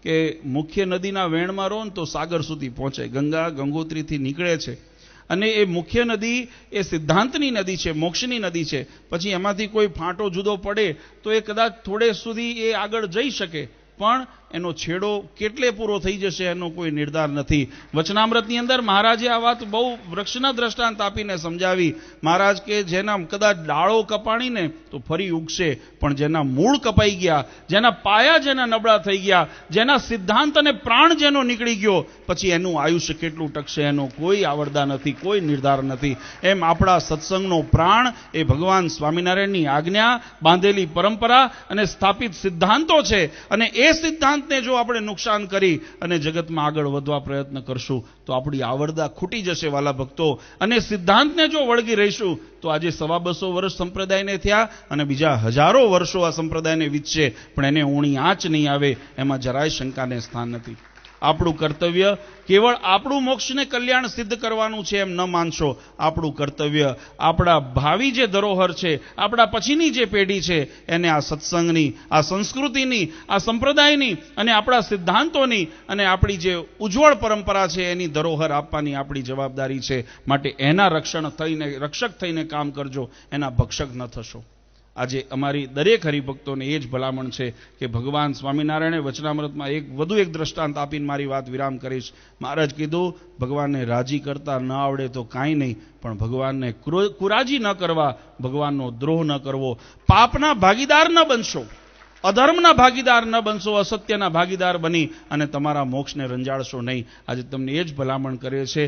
કે મુખ્ય નદીના વેણમાં રહો ને તો સાગર સુધી પહોંચે. ગંગા ગંગોત્રીથી નીકળે છે અને એ મુખ્ય નદી એ સિદ્ધાંતની નદી છે, મોક્ષની નદી છે. પછી એમાંથી કોઈ ફાંટો જુદો પડે તો એ કદાચ થોડે સુધી એ આગળ જઈ શકે, પણ એનો છેડો કેટલે પૂરો થઈ જશે એનો કોઈ નિર્ધાર નથી. વચનામૃતની અંદર મહારાજે આ વાત બહુ વૃક્ષના દ્રષ્ટાંત આપીને સમજાવી. મહારાજ કે જેના કદાચ ડાળો કપાણીને તો ફરી ઉગશે, પણ જેના મૂળ કપાઈ ગયા, જેના પાયા જેના નબળા થઈ ગયા, જેના સિદ્ધાંત અને પ્રાણ જેનો નીકળી ગયો, પછી એનું આયુષ્ય કેટલું ટકશે એનો કોઈ આવરદા નથી, કોઈ નિર્ધાર નથી. એમ આપણા સત્સંગનો પ્રાણ એ ભગવાન સ્વામિનારાયણની આજ્ઞા, બાંધેલી પરંપરા અને સ્થાપિત સિદ્ધાંતો છે. અને એ સિદ્ધાંતને જો આપણે નુકસાન કરી અને જગતમાં આગળ વધવા પ્રયત્ન કરશું તો આપણી આવરદા ખૂટી જશે વાલા ભક્તો. અને સિદ્ધાંતને જો વળગી રહીશું તો આજે 250 વર્ષ સંપ્રદાયને થયા અને બીજા હજારો વર્ષો આ સંપ્રદાયને વીતશે, પણ એને ઊણી આંચ નહીં આવે એમાં જરાય શંકાને સ્થાન નથી. આપણું કર્તવ્ય કેવળ આપણું મોક્ષને કલ્યાણ સિદ્ધ કરવાનું છે એમ ન માનશો. આપણું કર્તવ્ય આપણા ભાવિ જે ધરોહર છે, આપણા પછીની જે પેઢી છે, એને આ સત્સંગની, આ સંસ્કૃતિની, આ સંપ્રદાયની અને આપણા સિદ્ધાંતોની અને આપણી જે ઉજ્જવળ પરંપરા છે એની ધરોહર આપવાની આપણી જવાબદારી છે. માટે એના રક્ષક થઈને કામ કરજો, એના ભક્ષક ન થશો. આજે અમારી દરેક હરિભક્તોને એ જ ભલામણ છે કે ભગવાન સ્વામિનારાયણે વચનામૃતમાં વધુ એક દ્રષ્ટાંત આપીને મારી વાત વિરામ કરીશ. મહારાજ કીધું, ભગવાનને રાજી કરતા ન આવડે તો કાંઈ નહીં, પણ ભગવાનને કુરાજી ન કરવા, ભગવાનનો દ્રોહ ન કરવો, પાપના ભાગીદાર ન બનશો, અધર્મના ભાગીદાર ન બનશો, અસત્યના ભાગીદાર બની અને તમારા મોક્ષને રંજાડશો નહીં. આજે તમને એ જ ભલામણ કરે છે.